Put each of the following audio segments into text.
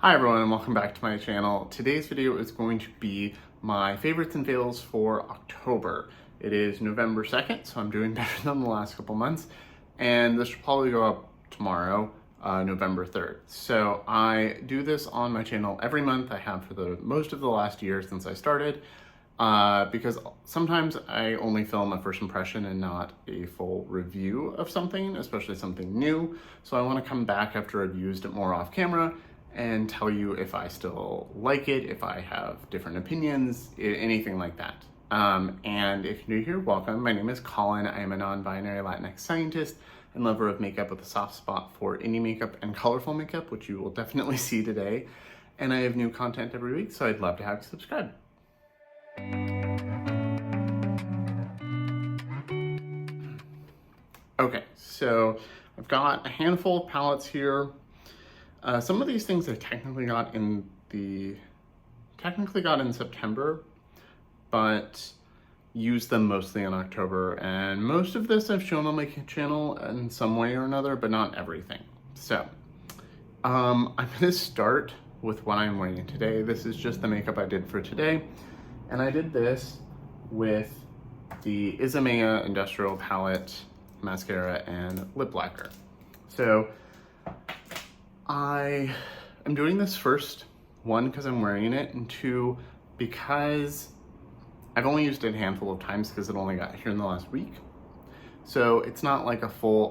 Hi everyone and welcome back to my channel. Today's video is going to be my favorites and fails for October. It is November 2nd, so I'm doing better than the last couple months. And this should probably go up tomorrow, November 3rd. So I do this on my channel every month. I have for the most of the last year since I started, because sometimes I only film a first impression and not a full review of something, especially something new. So I want to come back after I've used it more off camera and tell you if I still like it, if I have different opinions, anything like that. And if you're new here, welcome. My name is Colin. I am a non-binary Latinx scientist and lover of makeup with a soft spot for indie makeup and colorful makeup, which you will definitely see today. And I have new content every week, so I'd love to have you subscribe. Okay, so I've got a handful of palettes here. Some of these things I technically got in September, but used them mostly in October. And most of this I've shown on my channel in some way or another, but not everything. So I'm gonna start with what I'm wearing today. This is just the makeup I did for today. And I did this with the Izamega Industrial Palette Mascara and Lip Lacquer. So I am doing this first, one, because I'm wearing it, and two, because I've only used it a handful of times because it only got here in the last week. So it's not like I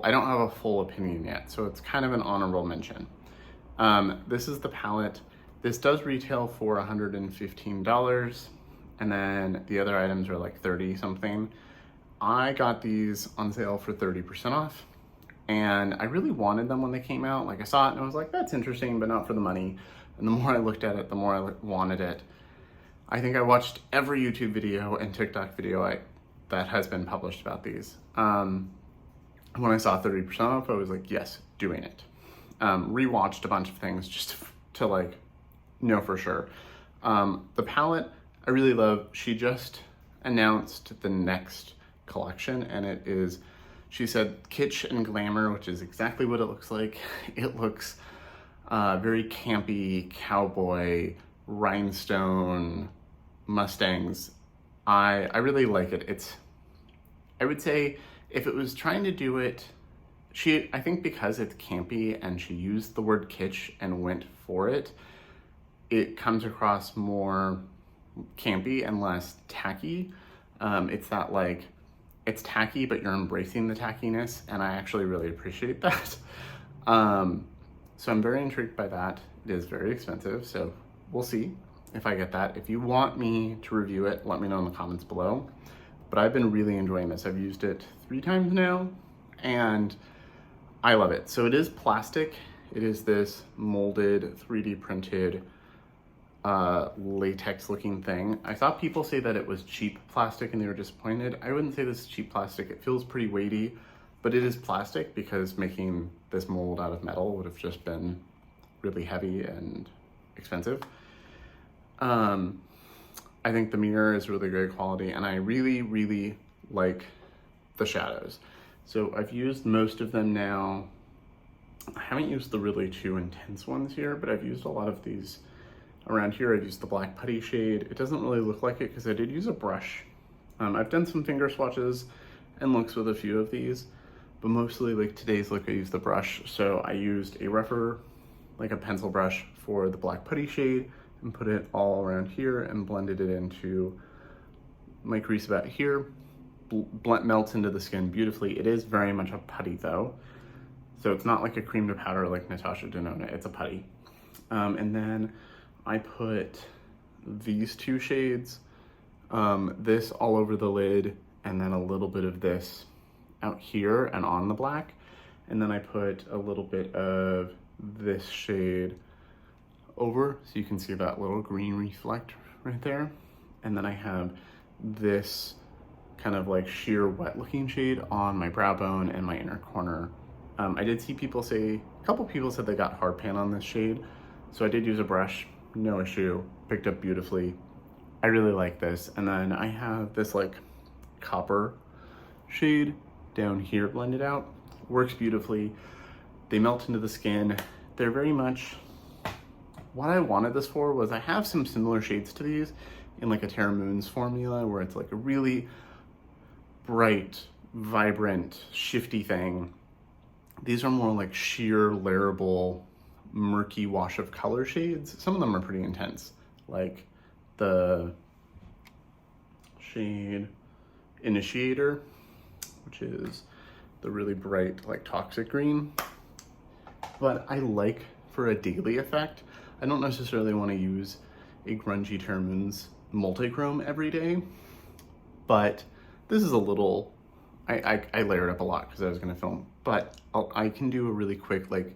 don't have a full opinion yet, so it's kind of an honorable mention. This is the palette. This does retail for $115, and then the other items are like 30 something. I got these on sale for 30% off. And I really wanted them when they came out. Like, I saw it and I was like, that's interesting, but not for the money. And the more I looked at it, the more I wanted it. I think I watched every YouTube video and TikTok video that has been published about these. When I saw 30% off, I was like, yes, doing it. Rewatched a bunch of things just to like know for sure. The palette I really love. She just announced the next collection, and it is, she said, kitsch and glamour, which is exactly what it looks like. It looks very campy, cowboy, rhinestone, Mustangs. I really like it. I would say if it was trying to do it, I think because it's campy and she used the word kitsch and went for it, it comes across more campy and less tacky. It's that like, it's tacky, but you're embracing the tackiness, and I actually really appreciate that. So I'm very intrigued by that. It is very expensive, so we'll see if I get that. If you want me to review it, let me know in the comments below. But I've been really enjoying this. I've used it 3 times now, and I love it. So it is plastic. It is this molded, 3D printed, latex looking thing. I saw people say that it was cheap plastic and they were disappointed. I wouldn't say this is cheap plastic. It feels pretty weighty, but it is plastic because making this mold out of metal would have just been really heavy and expensive. I think the mirror is really great quality, and I really, really like the shadows. So I've used most of them now. I haven't used the really too intense ones here, but I've used a lot of these around here. I've used the black putty shade. It doesn't really look like it because I did use a brush. I've done some finger swatches and looks with a few of these, but mostly like today's look, I used the brush. So I used a rougher, like a pencil brush for the black putty shade and put it all around here and blended it into my crease about here. Melts into the skin beautifully. It is very much a putty though. So it's not like a cream to powder like Natasha Denona, it's a putty. And then I put these 2 shades, this all over the lid, and then a little bit of this out here and on the black. And then I put a little bit of this shade over, so you can see that little green reflect right there. And then I have this kind of like sheer wet looking shade on my brow bone and my inner corner. I did see people say, a couple people said they got hard pan on this shade. So I did use a brush. No issue, picked up beautifully. I really like this. And then I have this like copper shade down here blended out. Works beautifully. They melt into the skin. They're very much what I wanted this for was I have some similar shades to these in like a Terra Moons formula where it's like a really bright, vibrant, shifty thing. These are more like sheer, layerable, murky wash of color shades. Some of them are pretty intense, like the shade Initiator, which is the really bright, like toxic green. But I like, for a daily effect, I don't necessarily want to use a grungy Terra Moons multi-chrome every day, but this is a little, I layered up a lot because I was going to film, but I can do a really quick, like,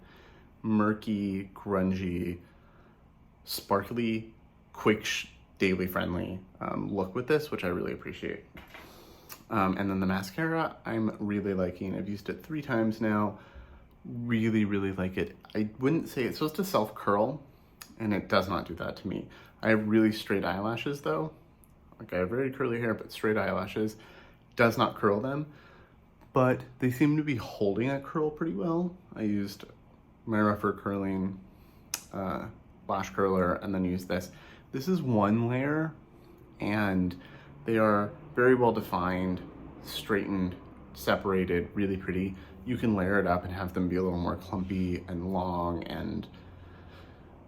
murky, grungy, sparkly, quick, daily friendly look with this, which I really appreciate. And then the mascara, I'm really liking. I've used it 3 times now. Really, really like it. I wouldn't say it's supposed to self-curl, and it does not do that to me. I have really straight eyelashes though. Like, I have very curly hair, but straight eyelashes. Does not curl them, but they seem to be holding a curl pretty well. I used my rougher curling lash curler and then used this. This is 1 layer, and they are very well defined, straightened, separated, really pretty. You can layer it up and have them be a little more clumpy and long and,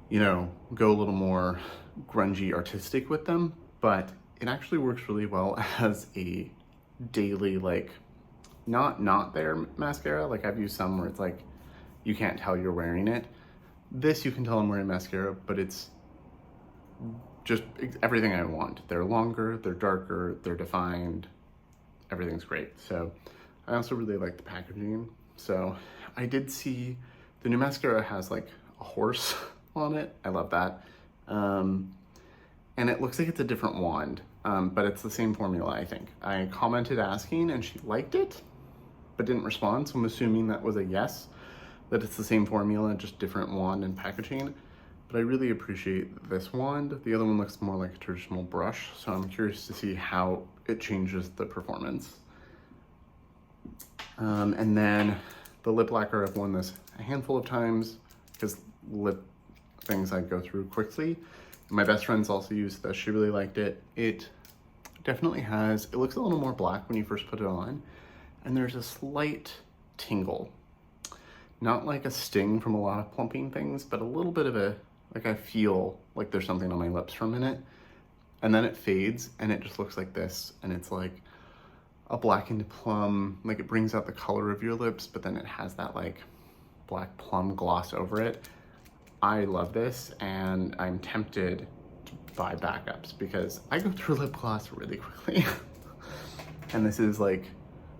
you know, go a little more grungy, artistic with them, but it actually works really well as a daily, like, not there mascara. Like, I've used some where it's like, you can't tell you're wearing it. This, you can tell I'm wearing mascara, but it's just everything I want. They're longer, they're darker, they're defined, everything's great. So I also really like the packaging. So I did see the new mascara has like a horse on it. I love that. And it looks like it's a different wand, but it's the same formula, I think. I commented asking and she liked it, but didn't respond. So I'm assuming that was a yes, that it's the same formula, just different wand and packaging. But I really appreciate this wand. The other one looks more like a traditional brush, so I'm curious to see how it changes the performance. And then the lip lacquer, I've worn this a handful of times because lip things I go through quickly. My best friend's also used this. She really liked it. It definitely has, it looks a little more black when you first put it on, and there's a slight tingle. Not like a sting from a lot of plumping things, but a little bit of a, like, I feel like there's something on my lips for a minute, and then it fades and it just looks like this, and it's like a blackened plum, like it brings out the color of your lips, but then it has that like black plum gloss over it. I love this, and I'm tempted to buy backups because I go through lip gloss really quickly. And this is like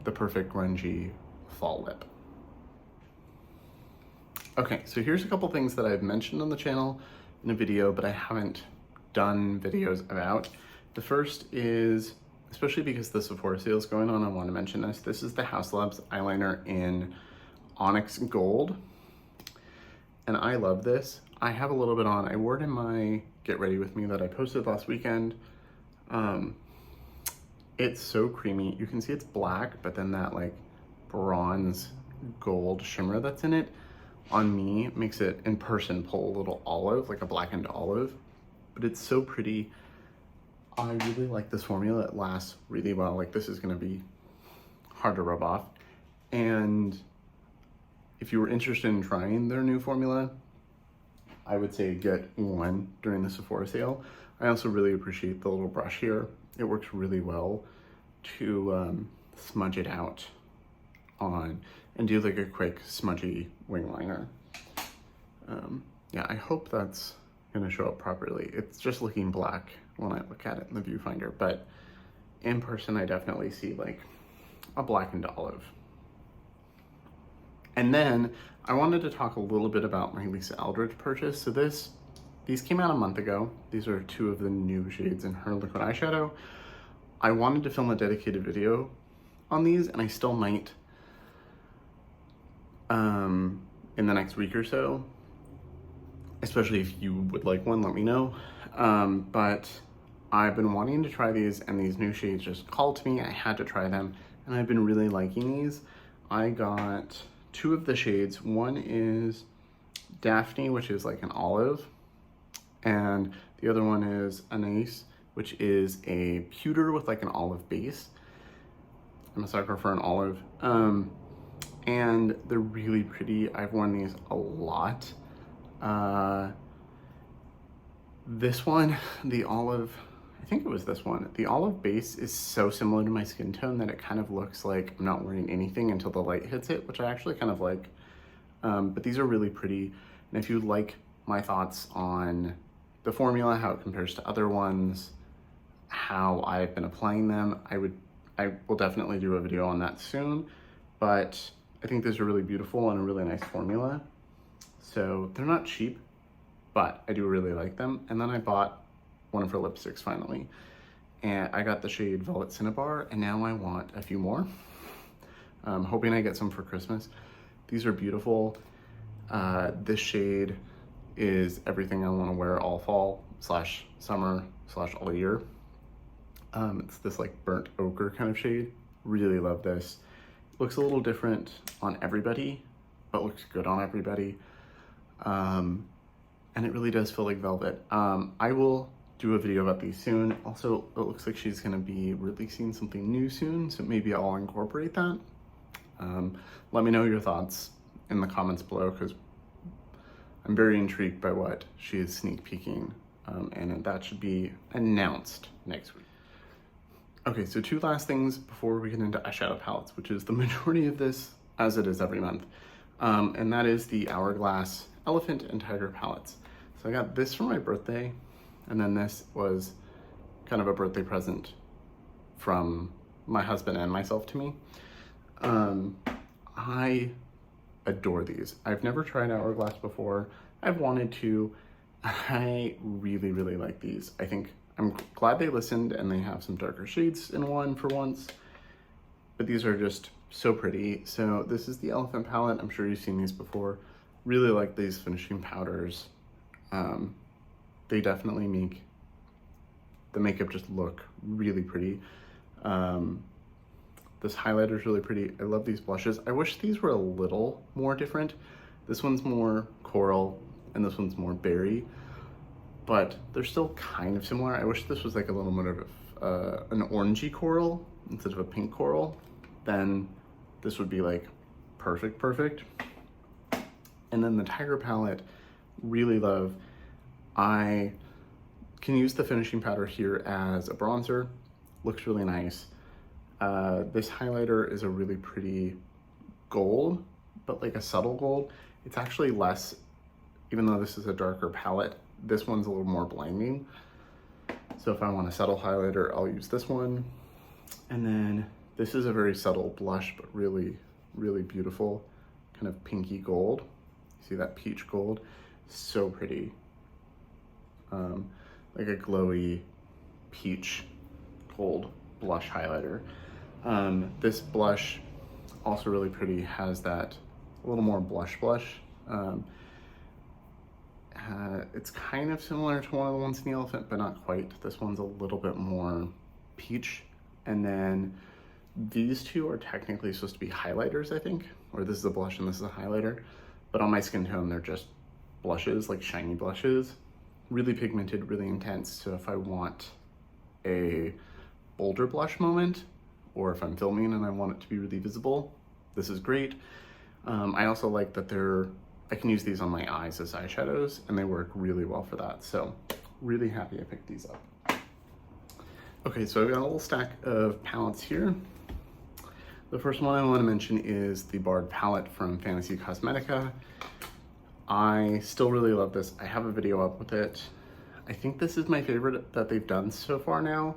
the perfect grungy fall lip. Okay, so here's a couple things that I've mentioned on the channel in a video, but I haven't done videos about. The first is, especially because the Sephora sale is going on, I want to mention this. This is the Haus Labs eyeliner in Onyx Gold. And I love this. I have a little bit on. I wore it in my Get Ready With Me that I posted last weekend. It's so creamy. You can see it's black, but then that like bronze gold shimmer that's in it on me makes it in person pull a little olive, like a blackened olive. But it's so pretty. I really like this formula. It lasts really well. Like, this is gonna be hard to rub off. And if you were interested in trying their new formula, I would say get one during the Sephora sale. I also really appreciate the little brush here. It works really well to smudge it out on and do like a quick smudgy wing liner. Yeah, I hope that's gonna show up properly. It's just looking black when I look at it in the viewfinder, but in person I definitely see like a blackened olive. And then I wanted to talk a little bit about my Lisa Eldridge purchase. So these came out a month ago. These are 2 of the new shades in her liquid eyeshadow. I wanted to film a dedicated video on these, and I still might in the next week or so, especially if you would like one, let me know. But I've been wanting to try these, and these new shades just called to me. I had to try them, and I've been really liking these. I got 2 of the shades. One is Daphne, which is like an olive, And the other one is Anais, which is a pewter with like an olive base. I'm a sucker for an olive. And they're really pretty. I've worn these a lot. This one, the olive, I think it was this one. The olive base is so similar to my skin tone that it kind of looks like I'm not wearing anything until the light hits it, which I actually kind of like. But these are really pretty. And if you like my thoughts on the formula, how it compares to other ones, how I've been applying them, I will definitely do a video on that soon. But I think these are really beautiful and a really nice formula. So they're not cheap, but I do really like them. And then I bought one of her lipsticks finally. And I got the shade Velvet Cinnabar, and now I want a few more. Hoping I get some for Christmas. These are beautiful. This shade is everything I want to wear all fall slash summer slash all year. It's this like burnt ochre kind of shade. Really love this. Looks a little different on everybody, but looks good on everybody. And it really does feel like velvet. I will do a video about these soon. Also, it looks like she's gonna be releasing something new soon, so maybe I'll incorporate that. Let me know your thoughts in the comments below, because I'm very intrigued by what she is sneak peeking, and that should be announced next week. Okay, so two last things before we get into eyeshadow palettes, which is the majority of this, as it is every month, and that is the Hourglass Elephant and Tiger palettes. So I got this for my birthday, and then this was kind of a birthday present from my husband and myself to me. I adore these. I've never tried Hourglass before. I've wanted to. I really, really like these. I think I'm glad they listened and they have some darker shades in one for once, but these are just so pretty. So this is the Elephant palette. I'm sure you've seen these before. Really like these finishing powders. They definitely make the makeup just look really pretty. This highlighter is really pretty. I love these blushes. I wish these were a little more different. This one's more coral and this one's more berry, but they're still kind of similar. I wish this was like a little more of an orangey coral instead of a pink coral. Then this would be like perfect. And then the Tiger palette, really love. I can use the finishing powder here as a bronzer. Looks really nice. This highlighter is a really pretty gold, but like a subtle gold. It's actually less, even though this is a darker palette, this one's a little more blinding. So if I want a subtle highlighter, I'll use this one. And then this is a very subtle blush, but really, really beautiful, kind of pinky gold. See that peach gold? So pretty. Like a glowy peach gold blush highlighter. This blush, also really pretty, has that a little more blush. It's kind of similar to one of the ones in the Elephant, but not quite. This one's a little bit more peach. And then these two are technically supposed to be highlighters, I think, or this is a blush and this is a highlighter. But on my skin tone, they're just blushes, like shiny blushes. Really pigmented, really intense. So if I want a bolder blush moment, or if I'm filming and I want it to be really visible, this is great. I also like that I can use these on my eyes as eyeshadows, and they work really well for that. So really happy I picked these up. Okay, so I've got a little stack of palettes here. The first one I want to mention is the Barred palette from Fenty Cosmetica. I still really love this. I have a video up with it. I think this is my favorite that they've done so far now.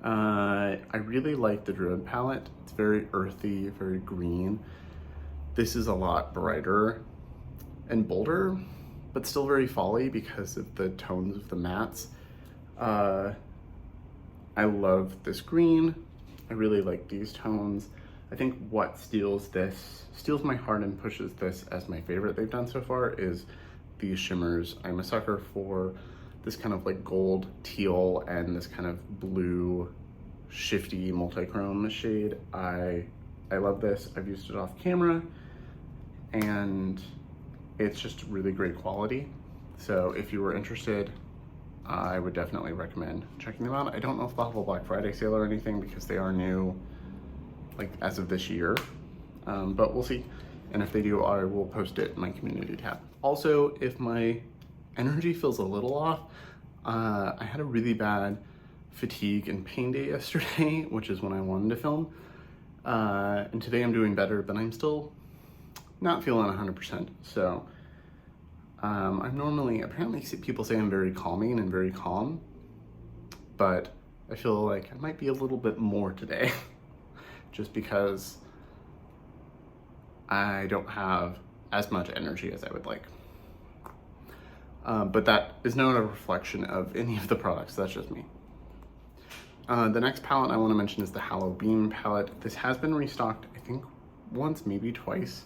I really like the Druid palette. It's very earthy, very green. This is a lot brighter and bolder, but still very fall-y because of the tones of the mattes. I love this green. I really like these tones. I think what steals my heart and pushes this as my favorite they've done so far is these shimmers. I'm a sucker for this kind of like gold teal and this kind of blue shifty multi-chrome shade. I love this. I've used it off camera and it's just really great quality. So if you were interested, I would definitely recommend checking them out. I don't know if they'll have a Black Friday sale or anything because they are new, like as of this year, but we'll see. And if they do, I will post it in my community tab. Also, if my energy feels a little off, I had a really bad fatigue and pain day yesterday, which is when I wanted to film. And today I'm doing better, but I'm still not feeling 100%. So I'm normally, apparently people say I'm very calming and very calm, but I feel like I might be a little bit more today just because I don't have as much energy as I would like. But that is not a reflection of any of the products, that's just me. The next palette I want to mention is the Halloween palette. This has been restocked, I think once, maybe twice.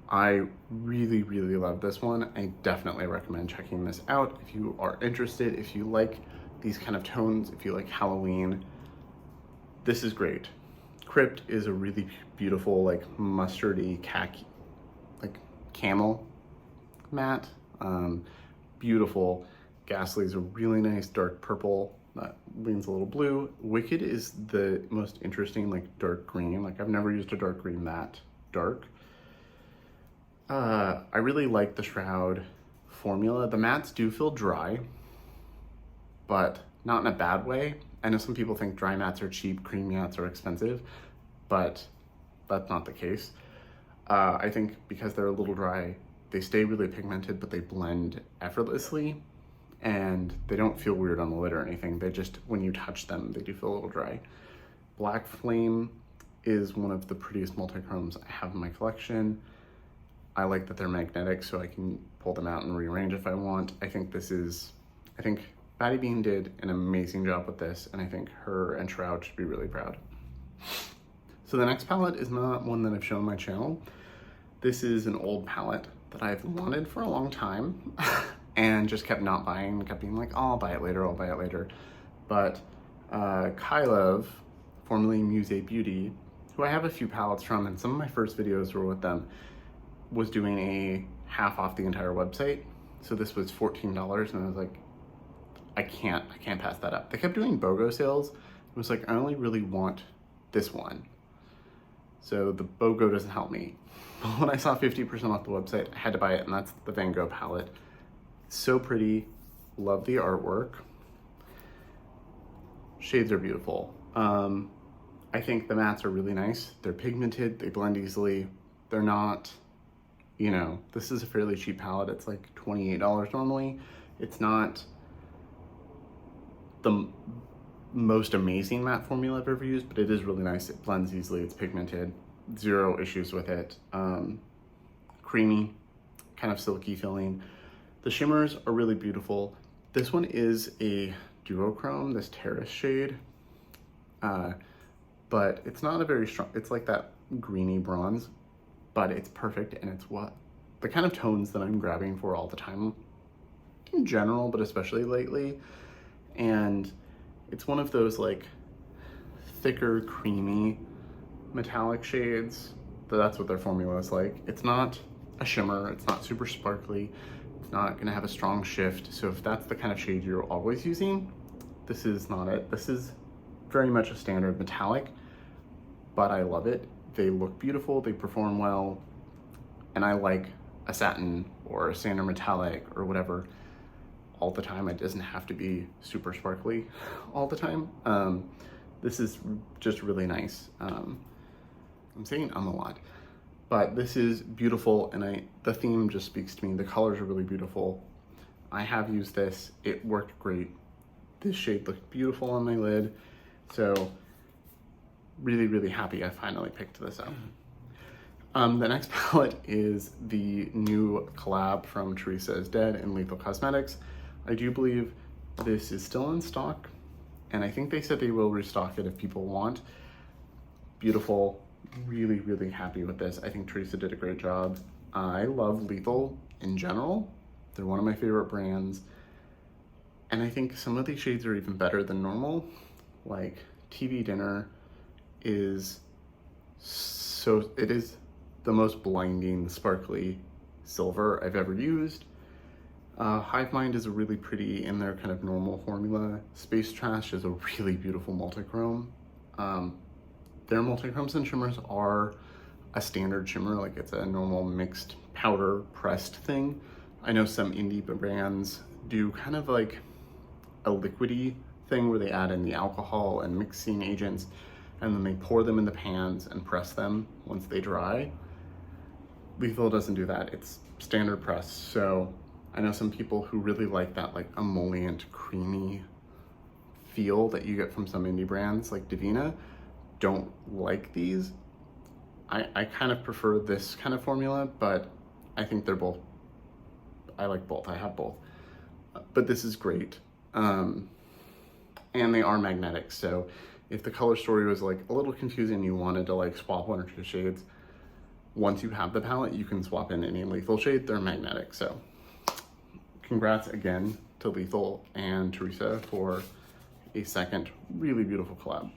I really, really love this one. I definitely recommend checking this out if you are interested, if you like these kind of tones, if you like Halloween. This is great. Crypt is a really beautiful, like mustardy khaki, like camel matte. Beautiful. Ghastly is a really nice dark purple that leans a little blue. Wicked is the most interesting, like dark green. Like I've never used a dark green that dark. I really like the Shroud formula. The mattes do feel dry, but not in a bad way. I know some people think dry mattes are cheap, cream mattes are expensive, but that's not the case. I think because they're a little dry, they stay really pigmented, but they blend effortlessly and they don't feel weird on the lid or anything. They just, when you touch them, they do feel a little dry. Black Flame is one of the prettiest multi-chromes I have in my collection. I like that they're magnetic, so I can pull them out and rearrange if I want. I think Batty Bean did an amazing job with this, and I think her and Shroud should be really proud. So the next palette is not one that I've shown on my channel. This is an old palette that I've wanted for a long time and just kept not buying, kept being like, oh, I'll buy it later, I'll buy it later. But Kylove, formerly Muse Beauty, who I have a few palettes from, and some of my first videos were with them, was doing a half off the entire website. So this was $14, and I was like, I can't pass that up. They kept doing BOGO sales. It was like, I only really want this one. So the BOGO doesn't help me. But when I saw 50% off the website, I had to buy it, and that's the Van Gogh palette. So pretty, love the artwork. Shades are beautiful. I think the mattes are really nice. They're pigmented, they blend easily. They're not, you know, this is a fairly cheap palette. It's like $28 normally. It's not the most amazing matte formula I've ever used, but it is really nice. It blends easily, it's pigmented, zero issues with it. Creamy, kind of silky feeling. The shimmers are really beautiful. This one is a duochrome, this Terrace shade, but it's not a very strong, it's like that greeny bronze, but it's perfect, and it's what the kind of tones that I'm grabbing for all the time in general, but especially lately. And it's one of those like thicker, creamy metallic shades. That's what their formula is like. It's not a shimmer, it's not super sparkly, it's not gonna have a strong shift. So if that's the kind of shade you're always using, this is not it. This is very much a standard metallic, but I love it. They look beautiful, they perform well, and I like a satin or a standard metallic or whatever all the time. It doesn't have to be super sparkly all the time. This is just really nice. I'm saying a lot, but this is beautiful, and the theme just speaks to me. The colors are really beautiful. I have used this, it worked great. This shade looked beautiful on my lid, so really, really happy I finally picked this up. The next palette is the new collab from Teresa is Dead and Lethal Cosmetics. I do believe this is still in stock, and I think they said they will restock it if people want. Beautiful, really, really happy with this. I think Teresa did a great job. I love Lethal in general. They're one of my favorite brands, and I think some of these shades are even better than normal. Like TV Dinner is it is the most blinding, sparkly silver I've ever used. Hive Mind is a really pretty in their kind of normal formula. Space Trash is a really beautiful multichrome. Their multichromes and shimmers are a standard shimmer, like it's a normal mixed powder pressed thing. I know some indie brands do kind of like a liquidy thing where they add in the alcohol and mixing agents, and then they pour them in the pans and press them once they dry. Lethal doesn't do that, it's standard press. So I know some people who really like that like emollient, creamy feel that you get from some indie brands like Divina don't like these. I kind of prefer this kind of formula, but I think they're both, I like both, I have both. But this is great. And they are magnetic, so if the color story was like a little confusing, you wanted to like swap one or two shades, once you have the palette, you can swap in any Lethal shade, they're magnetic. So congrats again to Lethal and Teresa for a second really beautiful collab.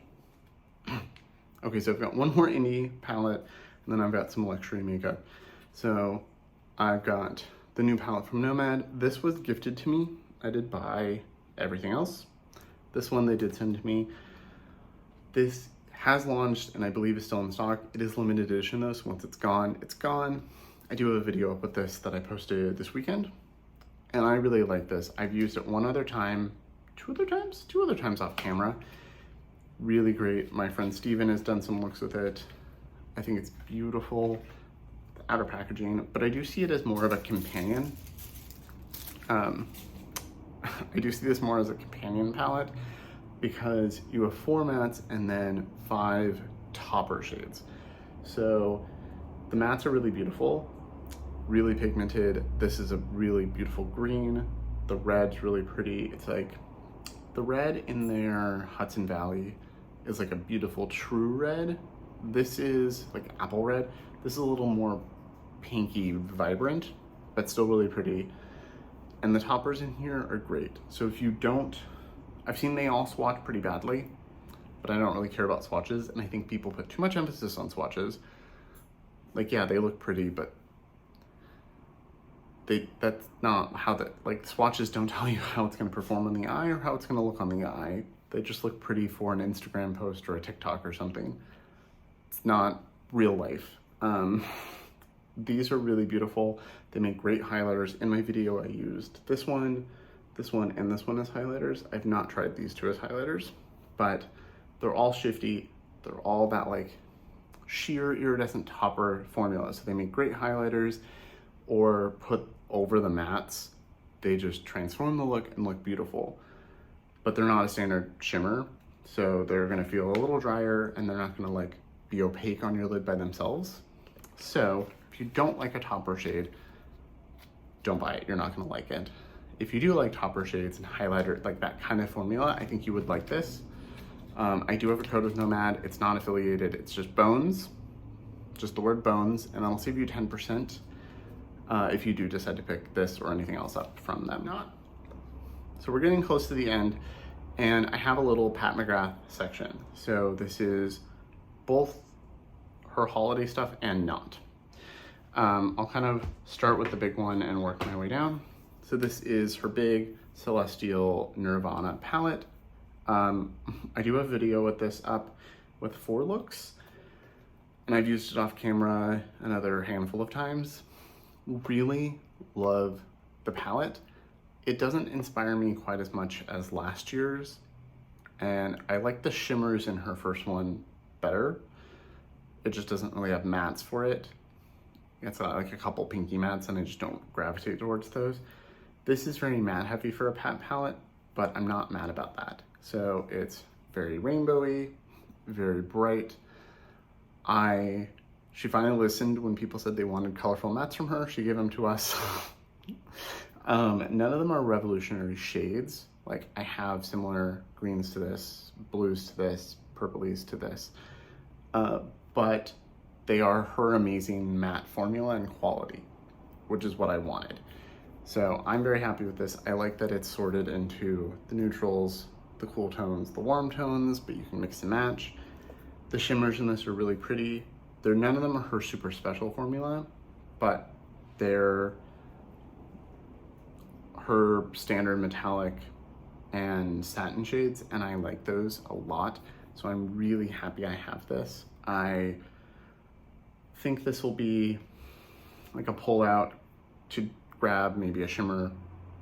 Okay, so I've got one more indie palette, and then I've got some luxury makeup. So I've got the new palette from Nomad. This was gifted to me. I did buy everything else. This one they did send to me. This has launched and I believe is still in stock. It is limited edition though, so once it's gone, it's gone. I do have a video up with this that I posted this weekend, and I really like this. I've used it two other times off camera. Really great. My friend Steven has done some looks with it. I think it's beautiful, the outer packaging, but I do see it as more of a companion. I do see this more as a companion palette because you have 4 mattes and then 5 topper shades. So the mattes are really beautiful, really pigmented. This is a really beautiful green. The red's really pretty. It's like the red in their Hudson Valley is like a beautiful true red. This is like apple red. This is a little more pinky vibrant, but still really pretty. And the toppers in here are great. So if you don't, I've seen they all swatch pretty badly, but I don't really care about swatches, and I think people put too much emphasis on swatches. Like, yeah, they look pretty, but that's not how like swatches don't tell you how it's gonna perform on the eye or how it's gonna look on the eye. They just look pretty for an Instagram post or a TikTok or something. It's not real life. These are really beautiful. They make great highlighters. In my video, I used this one, and this one as highlighters. I've not tried these two as highlighters, but they're all shifty. They're all that like sheer iridescent topper formula. So they make great highlighters or put over the mattes. They just transform the look and look beautiful, but they're not a standard shimmer. So they're gonna feel a little drier and they're not gonna like be opaque on your lid by themselves. So if you don't like a topper shade, don't buy it, you're not gonna like it. If you do like topper shades and highlighter, like that kind of formula, I think you would like this. I do have a code with Nomad. It's not affiliated, it's just Bones, just the word Bones, and I'll save you 10% if you do decide to pick this or anything else up from them. So we're getting close to the end, and I have a little Pat McGrath section. So this is both her holiday stuff and not. I'll kind of start with the big one and work my way down. So this is her big Celestial Nirvana palette. I do have a video with this up with 4 looks, and I've used it off camera another handful of times. Really love the palette. It doesn't inspire me quite as much as last year's, and I like the shimmers in her first one better. It just doesn't really have mattes for it. It's like a couple pinky mattes, and I just don't gravitate towards those. This is very matte heavy for a Pat palette, but I'm not mad about that. So it's very rainbowy, very bright. She finally listened when people said they wanted colorful mattes from her. She gave them to us. None of them are revolutionary shades. Like, I have similar greens to this, blues to this, purplies to this, but they are her amazing matte formula and quality, which is what I wanted. So I'm very happy with this. I like that it's sorted into the neutrals, the cool tones, the warm tones, but you can mix and match. The shimmers in this are really pretty. None of them are her super special formula, but they're her standard metallic and satin shades, and I like those a lot. So I'm really happy I have this. I think this will be like a pull out to grab maybe a shimmer,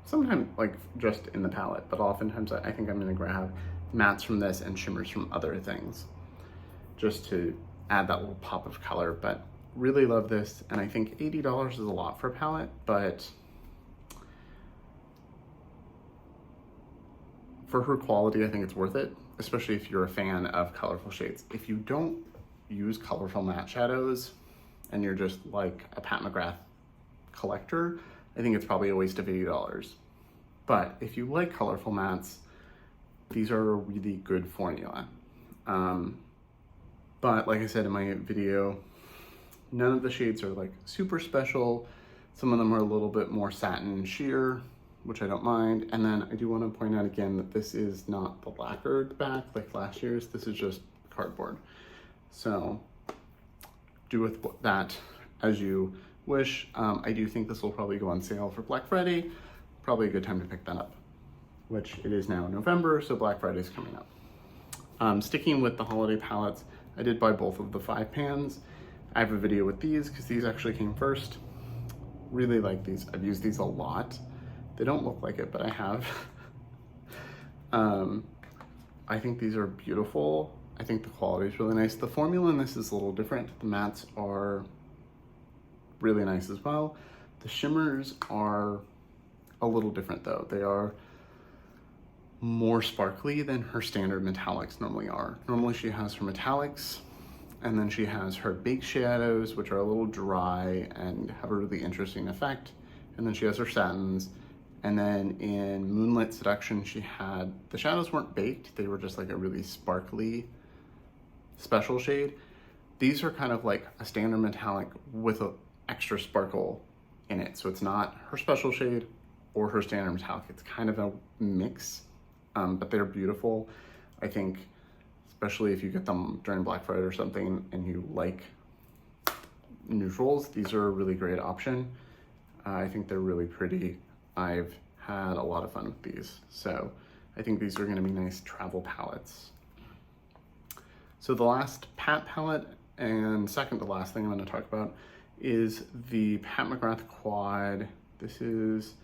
sometimes like just in the palette, but oftentimes I think I'm gonna grab mattes from this and shimmers from other things just to add that little pop of color. But really love this, and I think $80 is a lot for a palette, but for her quality, I think it's worth it, especially if you're a fan of colorful shades. If you don't use colorful matte shadows and you're just like a Pat McGrath collector, I think it's probably a waste of $80. But if you like colorful mattes, these are a really good formula. But like I said in my video, none of the shades are like super special. Some of them are a little bit more satin sheer, which I don't mind. And then I do want to point out again that this is not the lacquered back like last year's. This is just cardboard. So do with that as you wish. I do think this will probably go on sale for Black Friday. Probably a good time to pick that up, which it is now November, so Black Friday is coming up. Sticking with the holiday palettes, I did buy both of the 5 pans. I have a video with these because these actually came first. Really like these. I've used these a lot. They don't look like it, but I have. I think these are beautiful. I think the quality is really nice. The formula in this is a little different. The mattes are really nice as well. The shimmers are a little different though. They are more sparkly than her standard metallics normally are. Normally she has her metallics, and then she has her big shadows, which are a little dry and have a really interesting effect. And then she has her satins. And then in Moonlit Seduction, she had, the shadows weren't baked, they were just like a really sparkly special shade. These are kind of like a standard metallic with an extra sparkle in it. So it's not her special shade or her standard metallic. It's kind of a mix, but they're beautiful. I think, especially if you get them during Black Friday or something and you like neutrals, these are a really great option. I think they're really pretty. I've had a lot of fun with these. So I think these are gonna be nice travel palettes. So the last Pat palette, and second to last thing I'm gonna talk about, is the Pat McGrath Quad. This is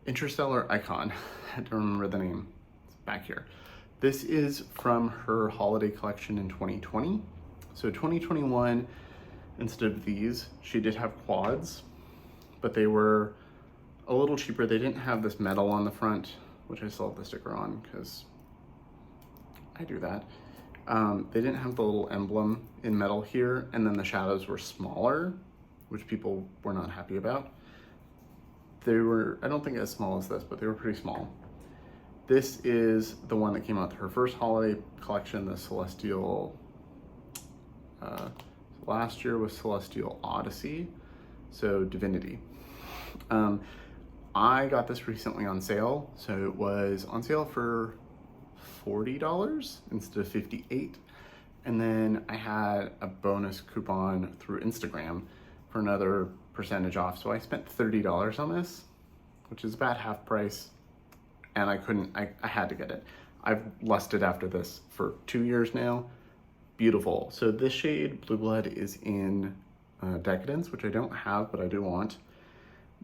Interstellar Icon. I had to remember the name. It's back here. This is from her holiday collection in 2020. So 2021, instead of these, she did have quads, but they were a little cheaper. They didn't have this metal on the front, which I still have the sticker on because I do that. They didn't have the little emblem in metal here, and then the shadows were smaller, which people were not happy about. They were, I don't think as small as this, but they were pretty small. This is the one that came out with her first holiday collection, the Celestial, last year was Celestial Odyssey, so Divinity. I got this recently on sale, so it was on sale for $40 instead of $58, and then I had a bonus coupon through Instagram for another percentage off, so I spent $30 on this, which is about half price, and I had to get it. I've lusted after this for 2 years now. Beautiful. So this shade, Blue Blood, is in Decadence, which I don't have, but I do want.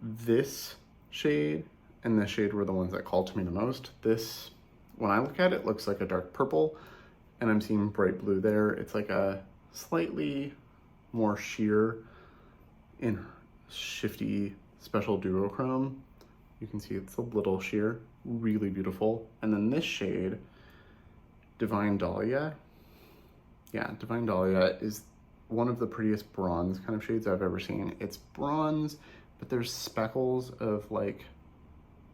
This shade and this shade were the ones that called to me the most. This, when I look at it, looks like a dark purple, and I'm seeing bright blue there. It's like a slightly more sheer in shifty special duochrome. You can see it's a little sheer, really beautiful. And then this shade, Divine Dahlia. Yeah, Divine Dahlia is one of the prettiest bronze kind of shades I've ever seen. It's bronze, but there's speckles of like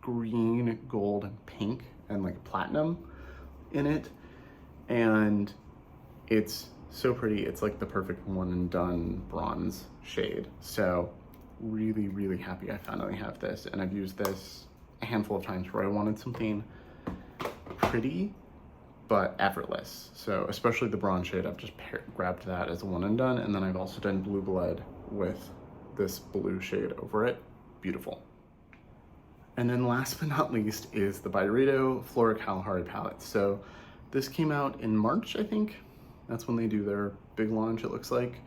green, gold, and pink, and like platinum in it. And it's so pretty. It's like the perfect one and done bronze shade. So really, really happy I finally have this. And I've used this a handful of times where I wanted something pretty, but effortless. So especially the bronze shade, I've just grabbed that as a one and done. And then I've also done Blue Blood with this blue shade over it. Beautiful. And then last but not least is the Byredo Flora Kalahari palette. So this came out in March, I think. That's when they do their big launch, it looks like.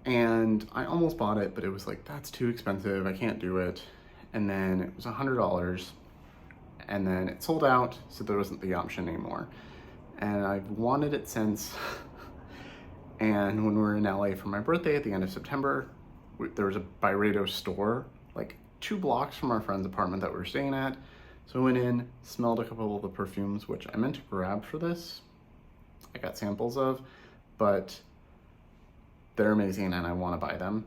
And I almost bought it, but it was like, that's too expensive, I can't do it. And then it was $100, and then it sold out, so there wasn't the option anymore. And I've wanted it since. And when we were in LA for my birthday at the end of September, there was a Byredo store, like 2 blocks from our friend's apartment that we were staying at. So I went in, smelled a couple of the perfumes, which I meant to grab for this. I got samples of, but they're amazing and I want to buy them.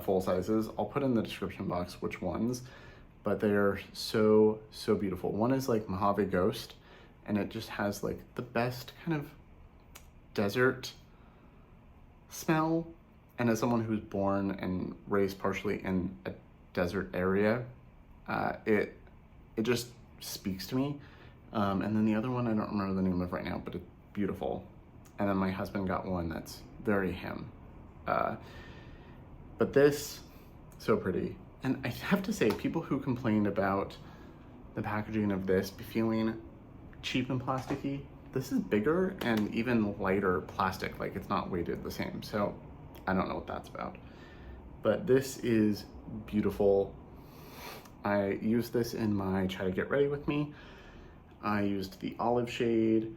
Full sizes. I'll put in the description box which ones, but they are so, so beautiful. One is like Mojave Ghost, and it just has like the best kind of desert smell. And as someone who's born and raised partially in a desert area, it just speaks to me. And then the other one, I don't remember the name of right now, but it's beautiful. And then my husband got one that's very him. But this, so pretty. And I have to say, people who complained about the packaging of this be feeling cheap and plasticky, this is bigger and even lighter plastic, like it's not weighted the same. So I don't know what that's about. But this is beautiful. I used this in my Try to Get Ready With Me. I used the olive shade,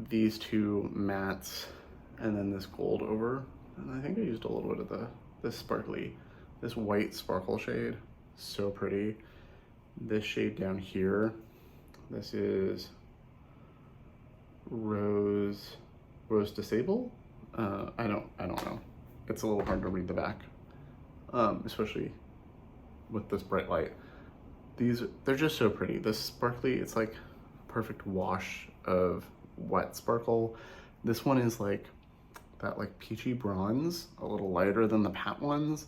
these 2 mattes, and then this gold over. And I think I used a little bit of this white sparkle shade. So pretty. This shade down here, this is Rose Disable? I don't know. It's a little hard to read the back, especially with this bright light. They're just so pretty. This sparkly, it's like a perfect wash of wet sparkle. This one is like that like peachy bronze, a little lighter than the matte ones,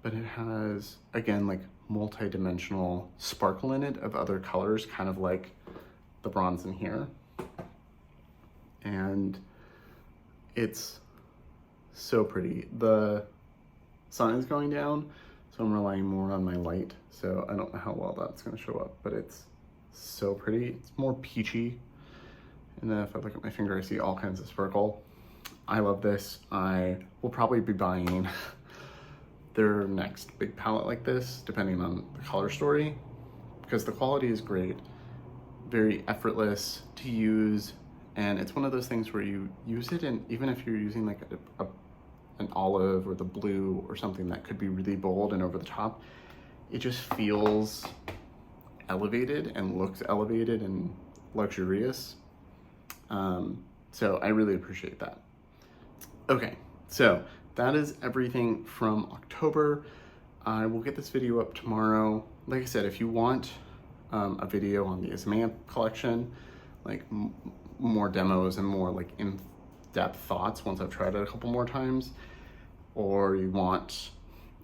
but it has, again, like multi-dimensional sparkle in it of other colors, kind of like the bronze in here. And it's so pretty. The sun is going down, so I'm relying more on my light, so I don't know how well that's going to show up, but it's so pretty. It's more peachy, and then if I look at my finger, I see all kinds of sparkle. I love this. I will probably be buying their next big palette like this, depending on the color story, because the quality is great, very effortless to use, and it's one of those things where you use it, and even if you're using like an olive or the blue or something that could be really bold and over the top, it just feels elevated and looks elevated and luxurious. So I really appreciate that. Okay, so that is everything from October. I will get this video up tomorrow. Like I said, if you want a video on the Izamaya collection, like more demos and more like in-depth thoughts once I've tried it a couple more times, or you want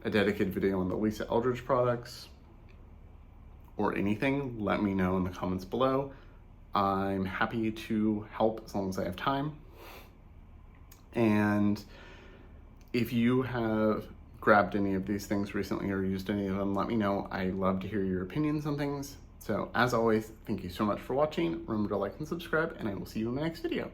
a dedicated video on the Lisa Eldridge products, or anything, let me know in the comments below. I'm happy to help as long as I have time. And if you have grabbed any of these things recently or used any of them, let me know. I love to hear your opinions on things. So as always, thank you so much for watching. Remember to like and subscribe, and I will see you in my next video.